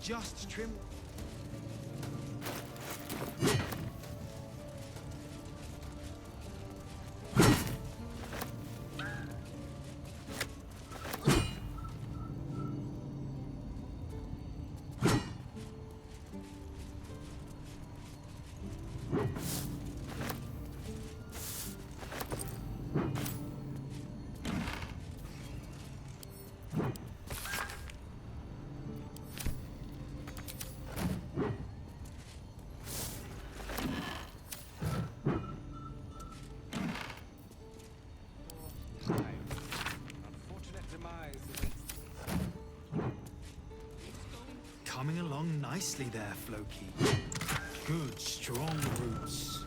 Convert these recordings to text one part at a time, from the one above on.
just trim... Coming along nicely there, Floki. Good, strong roots.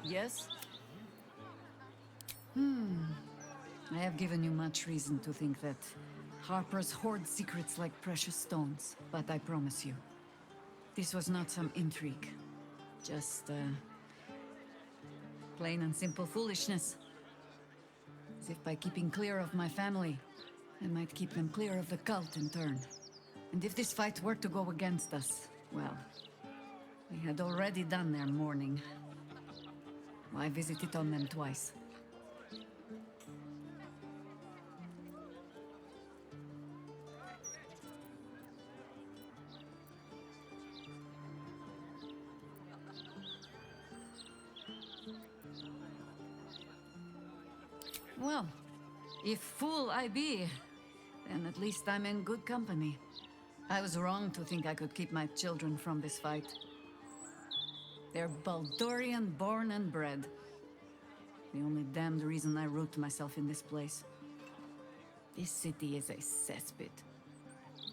Yes? I have given you much reason to think that Harpers hoard secrets like precious stones, but I promise you, this was not some intrigue. Just, plain and simple foolishness. As if by keeping clear of my family, I might keep them clear of the cult in turn. And if this fight were to go against us, well, we had already done their mourning. Why visit it on them twice? Well, if fool I be, then at least I'm in good company. I was wrong to think I could keep my children from this fight. They're Baldurian born and bred. The only damned reason I root myself in this place. This city is a cesspit.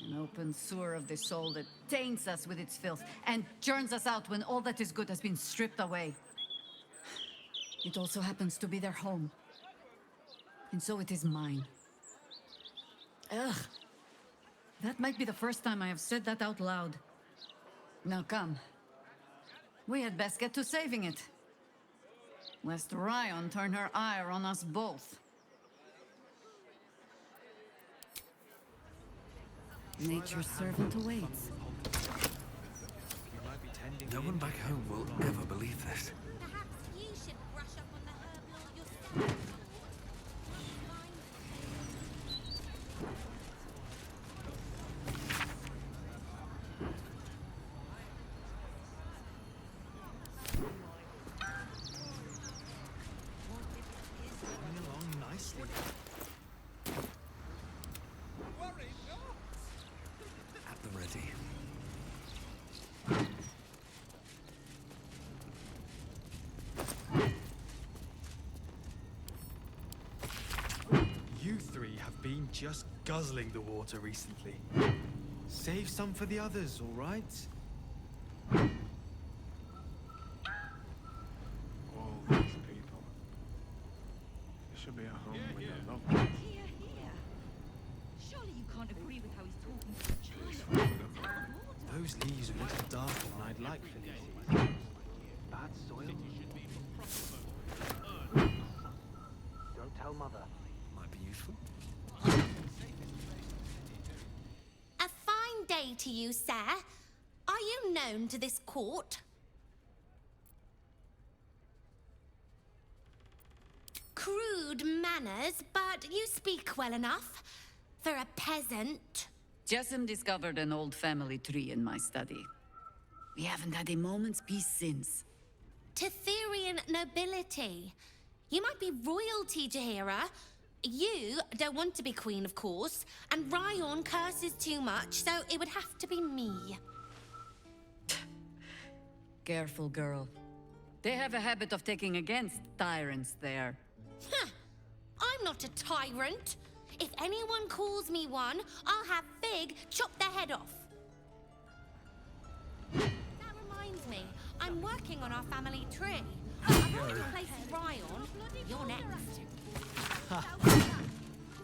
An open sewer of the soul that taints us with its filth and churns us out when all that is good has been stripped away. It also happens to be their home. And so it is mine. Ugh. That might be the first time I have said that out loud. Now come. We had best get to saving it. Lest Ryan turn her ire on us both. Nature's servant awaits. No one back home will ever believe this. Perhaps you should brush up on the herb lore yourself. Coming along nicely. At the ready. You three have been just guzzling the water recently. Save some for the others, all right? All these people. They should be at home with their loved ones. Here, here. Surely you can't agree with how he's talking to a child. Those leaves are a little darker than I'd like for these. Bad soil. Don't tell Mother. Might be useful. A fine day to you, sir. Are you known to this court? Crude manners, but you speak well enough. For a peasant. Jessim discovered an old family tree in my study. We haven't had a moment's peace since. Tetherian nobility. You might be royalty, Jaheira. You don't want to be queen, of course. And Ryan curses too much, so it would have to be me. Careful, girl. They have a habit of taking against tyrants there. I'm not a tyrant. If anyone calls me one, I'll have Fig chop their head off. That reminds me, I'm working on our family tree. I've already placed Ryan. You're next.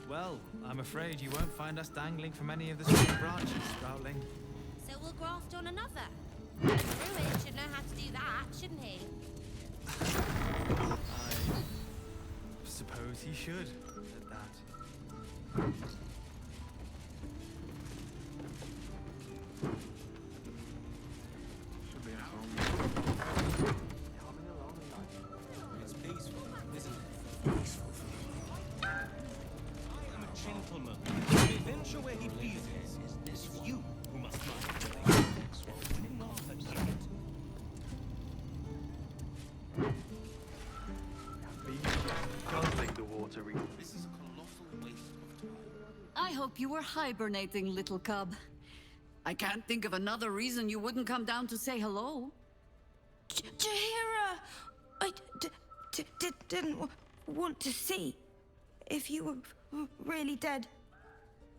Well, I'm afraid you won't find us dangling from any of the strong branches, Sproutling. So we'll graft on another. Druid should know how to do that, shouldn't he? I suppose he should, at that. Should be at home. Coming along nicely. It's peaceful, isn't it? Peaceful for me. I am a gentleman. He may venture where he pleases. It's you who must mind the things. Winning off at it. Been guzzling the water recently. This is a colossal waste of time. I hope you were hibernating, little cub. I can't think of another reason you wouldn't come down to say hello. Jaheira! I didn't want to see if you were really dead.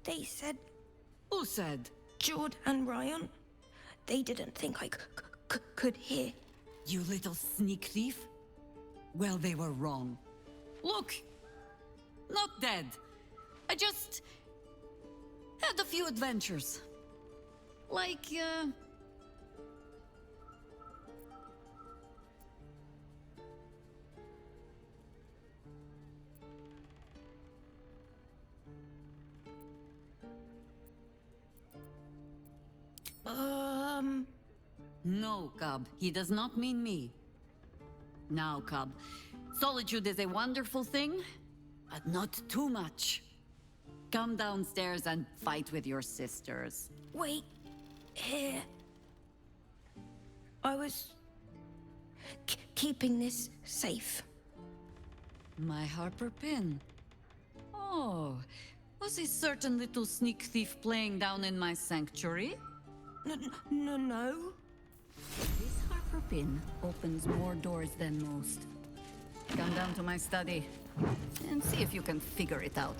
They said Who said? Jord and Ryan. They didn't think I could hear. You little sneak thief? Well, they were wrong. Look! Not dead. I just had a few adventures. Like, No, cub. He does not mean me. Now, cub. Solitude is a wonderful thing, but not too much. Come downstairs and fight with your sisters. Wait here. I was keeping this safe. My Harper pin. Oh, was a certain little sneak thief playing down in my sanctuary? No. This Harper pin opens more doors than most. Come down to my study and see if you can figure it out.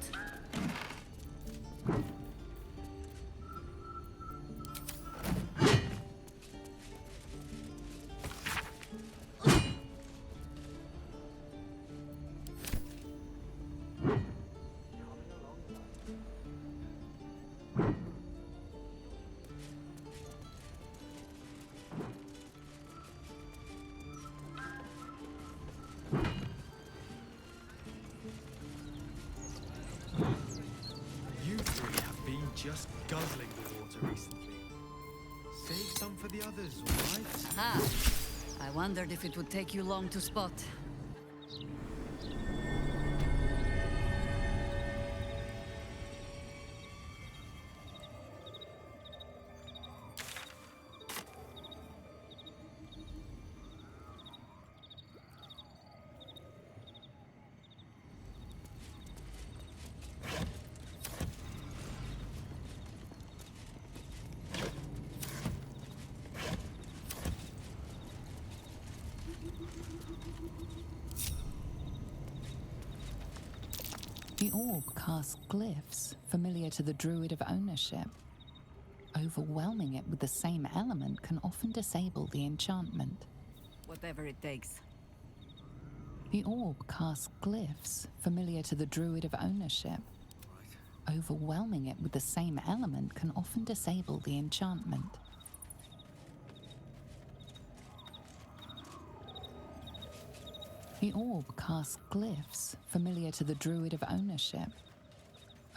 You three have been just guzzling the water recently. Save some for the others, all right? Ah, I wondered if it would take you long to spot. The orb casts glyphs familiar to the Druid of Ownership. Overwhelming it with the same element can often disable the enchantment. Whatever it takes. The orb casts glyphs familiar to the Druid of Ownership. Overwhelming it with the same element can often disable the enchantment. The orb casts glyphs familiar to the Druid of Ownership.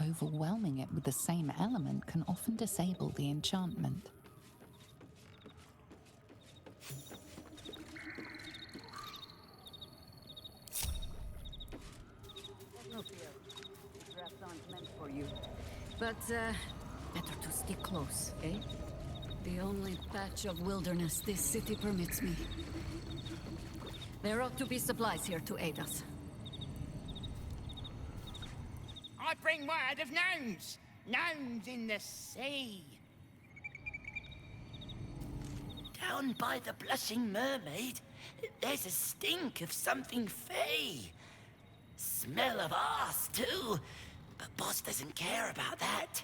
Overwhelming it with the same element can often disable the enchantment. No fear. These rats aren't meant for you. But, better to stick close, eh? The only patch of wilderness this city permits me. There ought to be supplies here to aid us. I bring word of gnomes! Gnomes in the sea! Down by the Blushing Mermaid, there's a stink of something fey. Smell of arse, too. But boss doesn't care about that.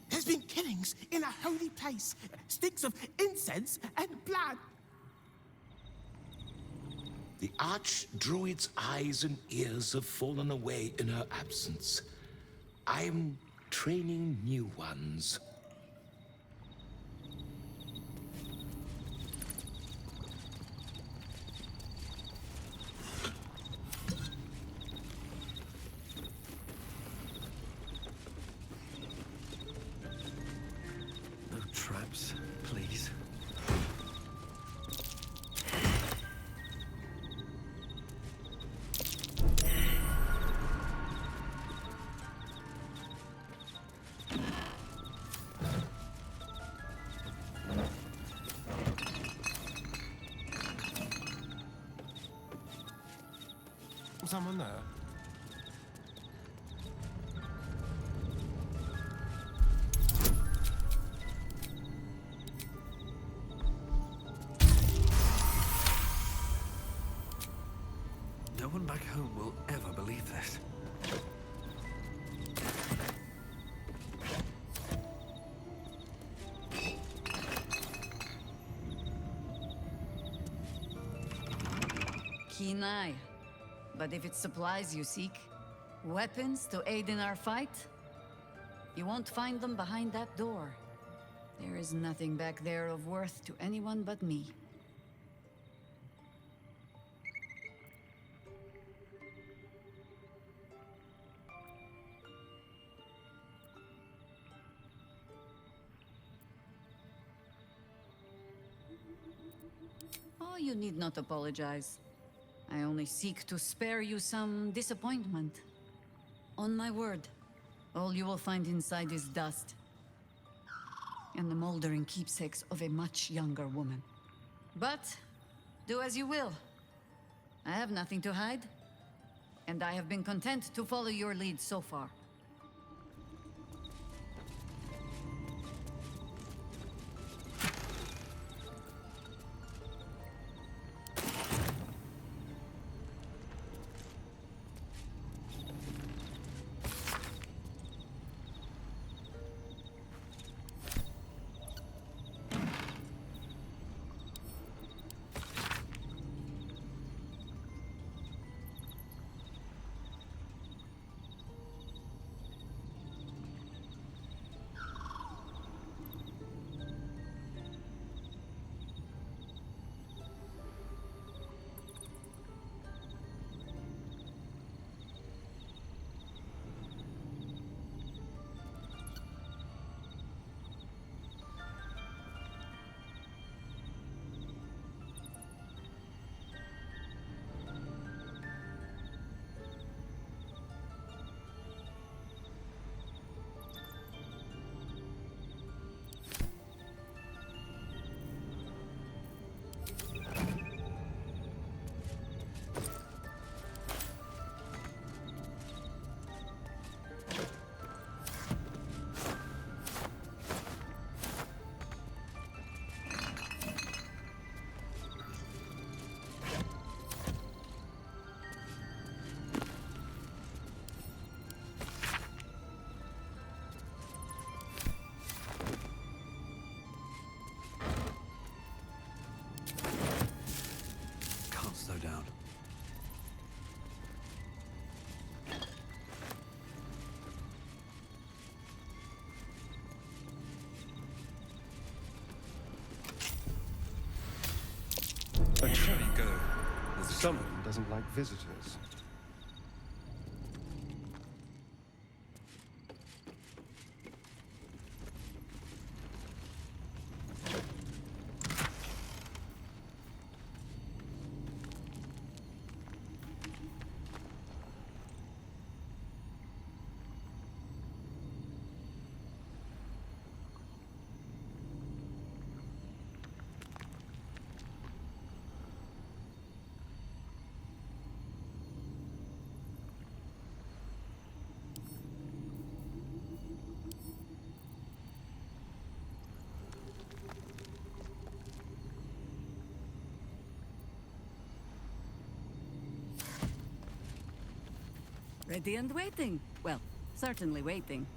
There's been killings in a holy place. Stinks of incense and blood. The Archdruid's eyes and ears have fallen away in her absence. I'm training new ones. No traps, please. Was someone there? No one back home will ever believe this. Keen eye. But if it's supplies you seek, weapons to aid in our fight, you won't find them behind that door. There is nothing back there of worth to anyone but me. Oh, you need not apologize. I only seek to spare you some disappointment. On my word, all you will find inside is dust. And the moldering keepsakes of a much younger woman. But, do as you will. I have nothing to hide. And I have been content to follow your lead so far. Slow down. A There you go. Someone doesn't like visitors. Ready and waiting. Well, certainly waiting.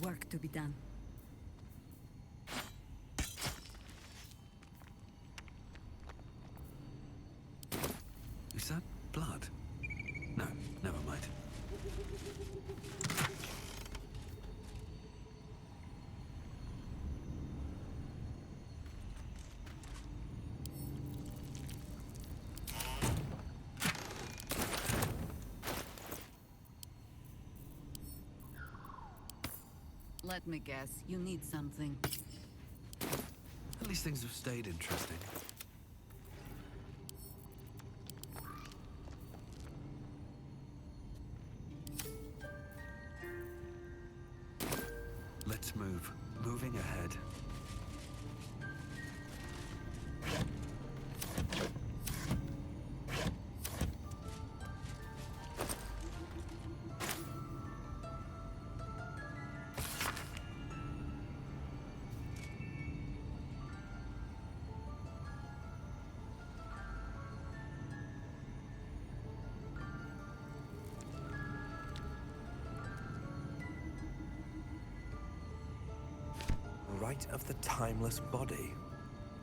Work to be done. Is that blood? No, never mind. Let me guess, you need something. At least things have stayed interesting. Let's move. Moving ahead. Rite of the Timeless Body.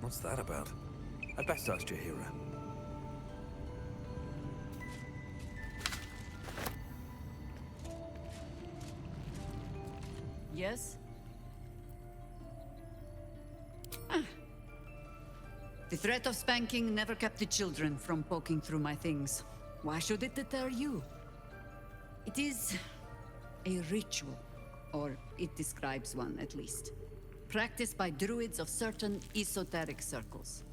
What's that about? I'd best ask Jaheira. Yes? The threat of spanking never kept the children from poking through my things. Why should it deter you? It is a ritual, or it describes one at least. Practiced by druids of certain esoteric circles.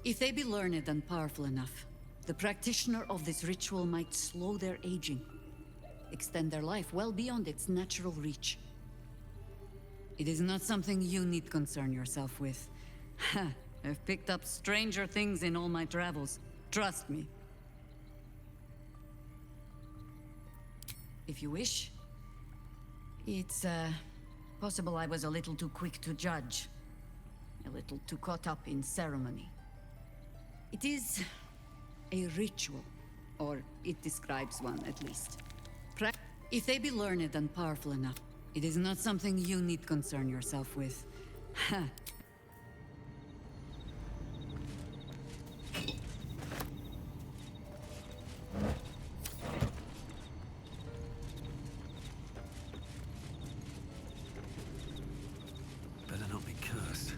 If they be learned and powerful enough, the practitioner of this ritual might slow their aging, extend their life well beyond its natural reach. It is not something you need concern yourself with. I've picked up stranger things in all my travels. Trust me. If you wish, it's, possible I was a little too quick to judge. A little too caught up in ceremony. It is a ritual, or it describes one at least. If they be learned and powerful enough, it is not something you need concern yourself with. Better not be cursed.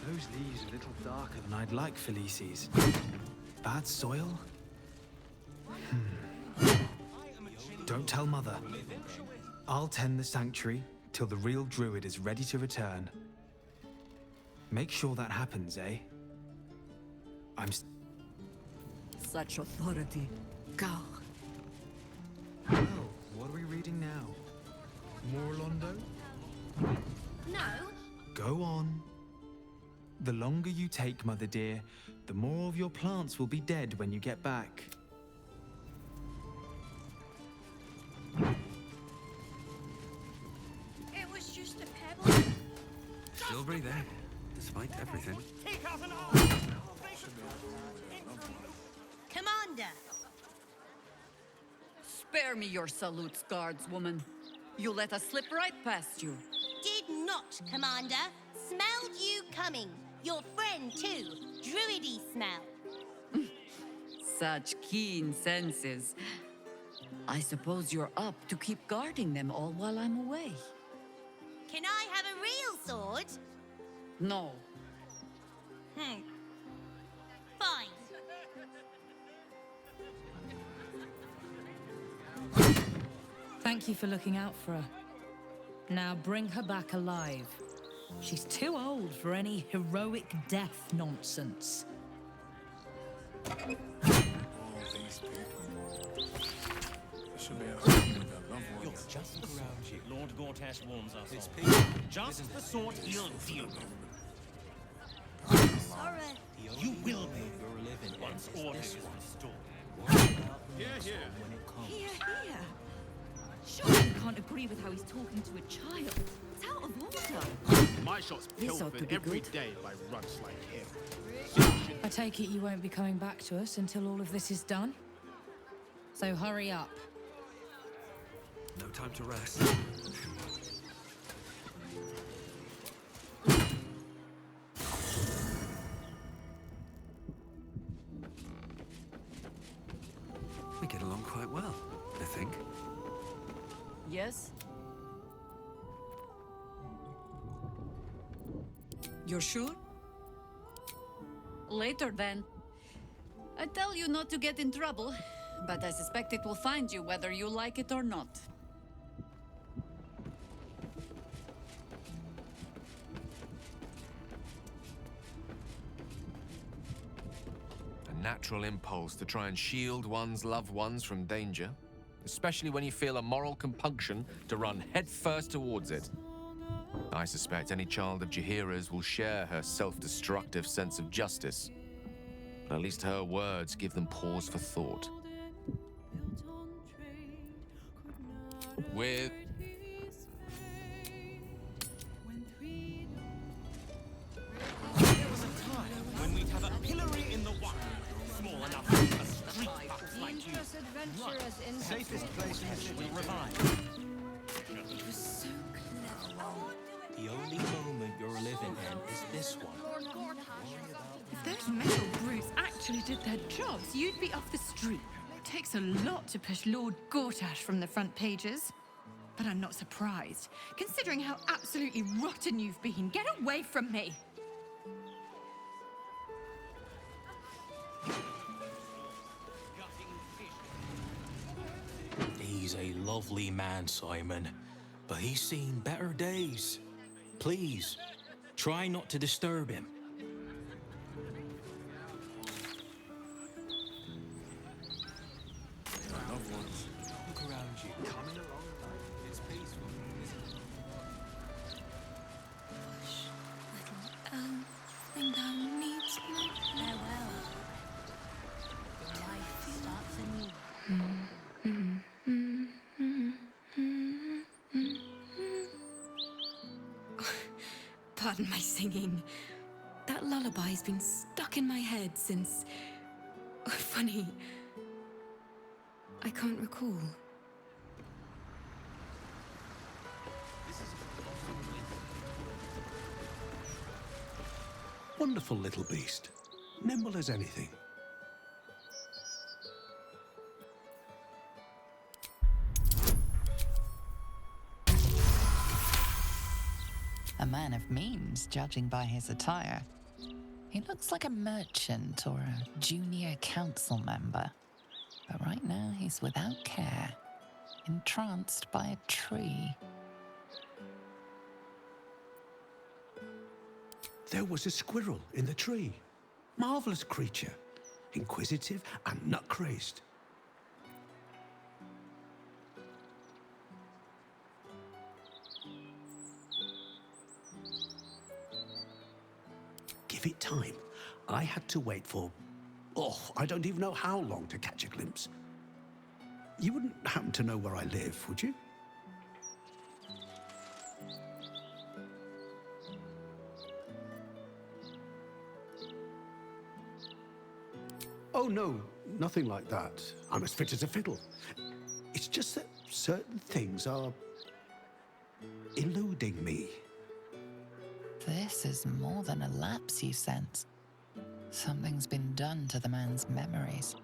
Those leaves are a little darker than I'd like, Felices. Bad soil? Don't tell Mother. I'll tend the sanctuary till the real druid is ready to return. Make sure that happens, eh? Such authority. Go. Well, what are we reading now? More Londo? No. Go on. The longer you take, Mother dear, the more of your plants will be dead when you get back. It was just a pebble. Still breathing, despite everything. Commander! Spare me your salutes, guardswoman. You let us slip right past you. Did not, Commander. Smelled you coming. Your friend, too. Druidy smell. Such keen senses. I suppose you're up to keep guarding them all while I'm away. Can I have a real sword? No. Fine. Thank you for looking out for her. Now bring her back alive. She's too old for any heroic death nonsense. All these people. There should be a home with their loved You're ones. just around you. Lord Gortash warns us This all. people Just the sort he'll deal with. Sorry. You will be. you're living Once order is restored. Here. Surely you can't agree with how he's talking to a child. It's out of order. My shot's This ought to pilfered be every good. day by runts like him. I take it you won't be coming back to us until all of this is done? So hurry up. No time to rest. We get along quite well, I think. Yes? You're sure? Later, then. I tell you not to get in trouble, but I suspect it will find you whether you like it or not. A natural impulse to try and shield one's loved ones from danger, especially when you feel a moral compunction to run headfirst towards it. I suspect any child of Jaheira's will share her self-destructive sense of justice. But at least her words give them pause for thought. With... There was a time when we'd have a pillory in the wild, small enough for a street fox like you. Right. Safest place in the city will revive. It was so clever. The only moment you're living in is this one. If those metal brutes actually did their jobs, you'd be off the street. It takes a lot to push Lord Gortash from the front pages. But I'm not surprised, considering how absolutely rotten you've been. Get away from me! He's a lovely man, Simon, but he's seen better days. Please, try not to disturb him. My loved ones. Look around you. Coming along, it's peaceful, isn't it? Think I need some Farewell. Life starts anew. Pardon my singing. That lullaby's been stuck in my head since... Funny. I can't recall. Wonderful little beast. Nimble as anything. A man of means, judging by his attire. He looks like a merchant or a junior council member. But right now he's without care, entranced by a tree. There was a squirrel in the tree. Marvelous creature. Inquisitive and nut-crazed. Give it time. I had to wait for... I don't even know how long to catch a glimpse. You wouldn't happen to know where I live, would you? Oh, no, nothing like that. I'm as fit as a fiddle. It's just that certain things are eluding me. This is more than a lapse, you sense. Something's been done to the man's memories.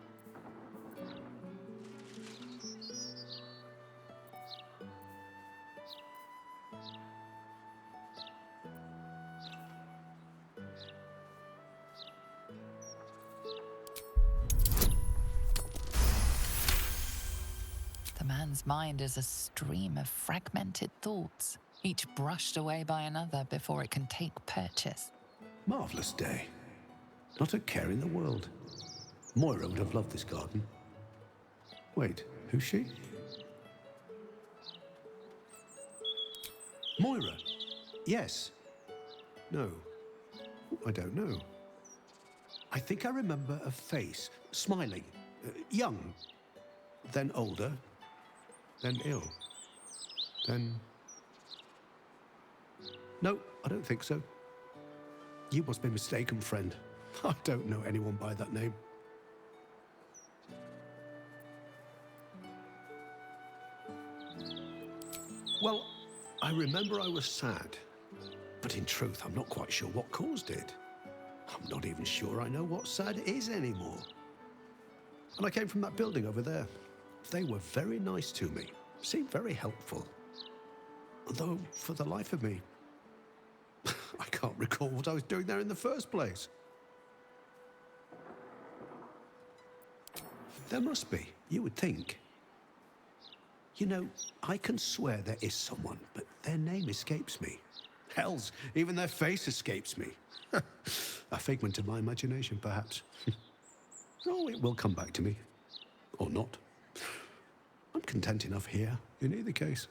The man's mind is a stream of fragmented thoughts, each brushed away by another before it can take purchase. Marvellous day. Not a care in the world. Moira would have loved this garden. Wait, who's she? Moira? Yes. No. I don't know. I think I remember a face, smiling, young, then older, then ill, then... No, I don't think so. You must be mistaken, friend. I don't know anyone by that name. Well, I remember I was sad, but in truth, I'm not quite sure what caused it. I'm not even sure I know what sad is anymore. And I came from that building over there. They were very nice to me, seemed very helpful. Though, for the life of me, I can't recall what I was doing there in the first place. There must be, you would think. You know, I can swear there is someone, but their name escapes me. Hells, even their face escapes me. A figment of my imagination, perhaps. Oh, it will come back to me. Or not. I'm content enough here, in either case.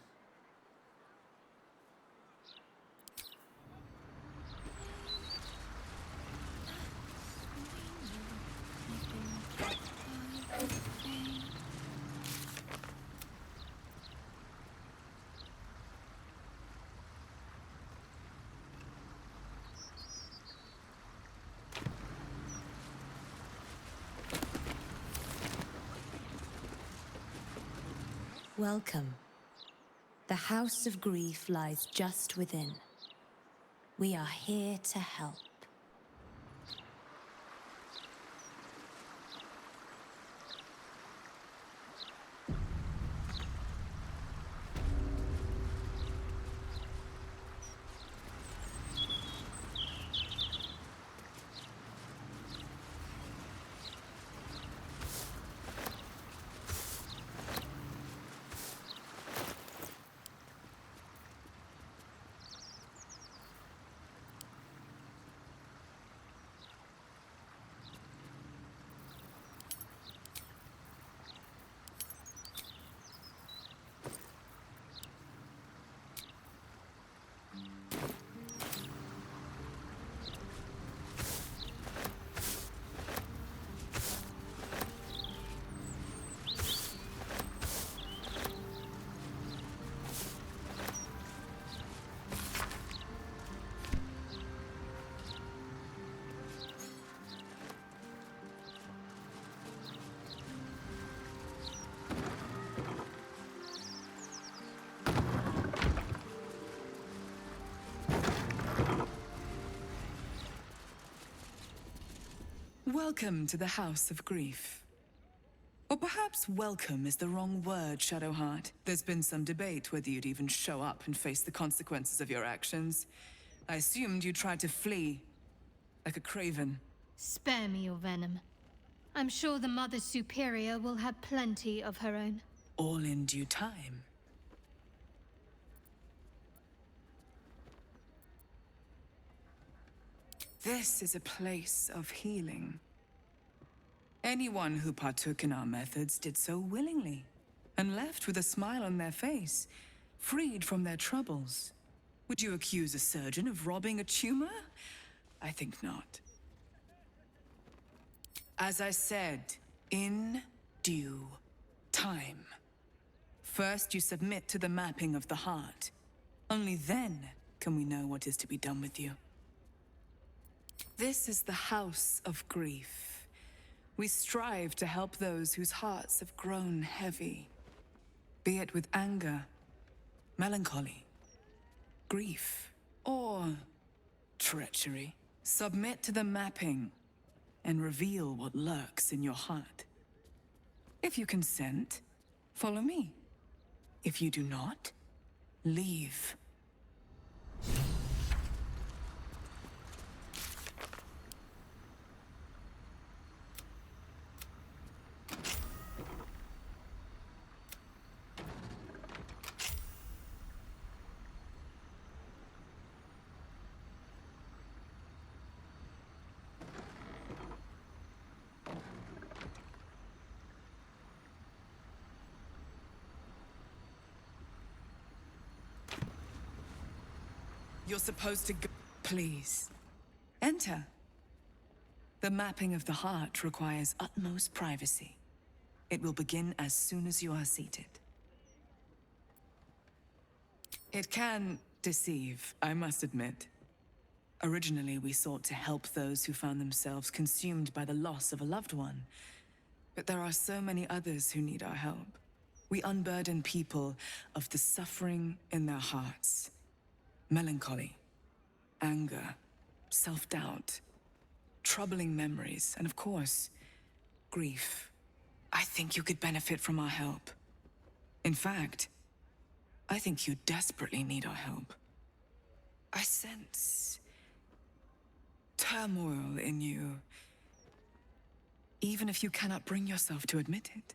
Welcome. The House of Grief lies just within. We are here to help. Welcome to the House of Grief. Or perhaps welcome is the wrong word, Shadowheart. There's been some debate whether you'd even show up and face the consequences of your actions. I assumed you tried to flee, like a craven. Spare me your venom. I'm sure the Mother Superior will have plenty of her own. All in due time. This is a place of healing. Anyone who partook in our methods did so willingly, and left with a smile on their face, freed from their troubles. Would you accuse a surgeon of robbing a tumor? I think not. As I said, in due time. First, you submit to the mapping of the heart. Only then can we know what is to be done with you. This is the House of Grief. We strive to help those whose hearts have grown heavy, be it with anger, melancholy, grief, or treachery. Submit to the mapping and reveal what lurks in your heart. If you consent, follow me. If you do not, leave. You're supposed to go. Please, enter. The mapping of the heart requires utmost privacy. It will begin as soon as you are seated. It can deceive, I must admit. Originally, we sought to help those who found themselves consumed by the loss of a loved one. But there are so many others who need our help. We unburden people of the suffering in their hearts. Melancholy, anger, self-doubt, troubling memories, and of course, grief. I think you could benefit from our help. In fact, I think you desperately need our help. I sense turmoil in you, even if you cannot bring yourself to admit it.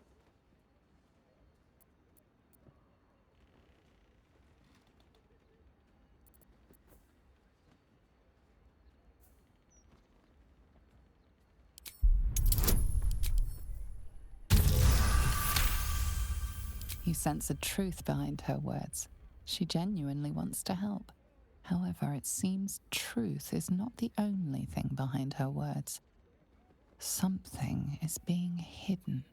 You sense a truth behind her words. She genuinely wants to help. However, it seems truth is not the only thing behind her words. Something is being hidden.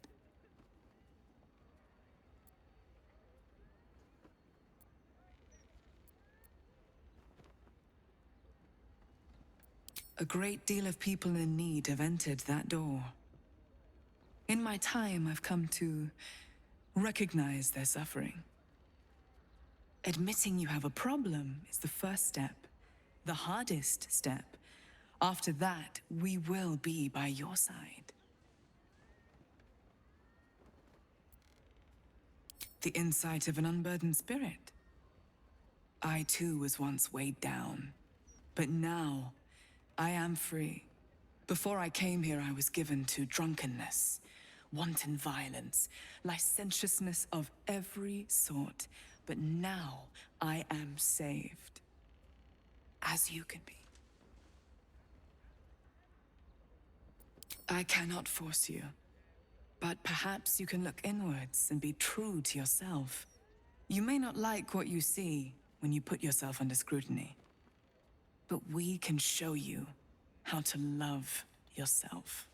A great deal of people in need have entered that door. In my time, I've come to recognize their suffering. Admitting you have a problem is the first step, the hardest step. After that, we will be by your side. The insight of an unburdened spirit. I too was once weighed down, but now I am free. Before I came here, I was given to drunkenness, wanton violence, licentiousness of every sort. But now I am saved, as you can be. I cannot force you, but perhaps you can look inwards and be true to yourself. You may not like what you see when you put yourself under scrutiny, but we can show you how to love yourself.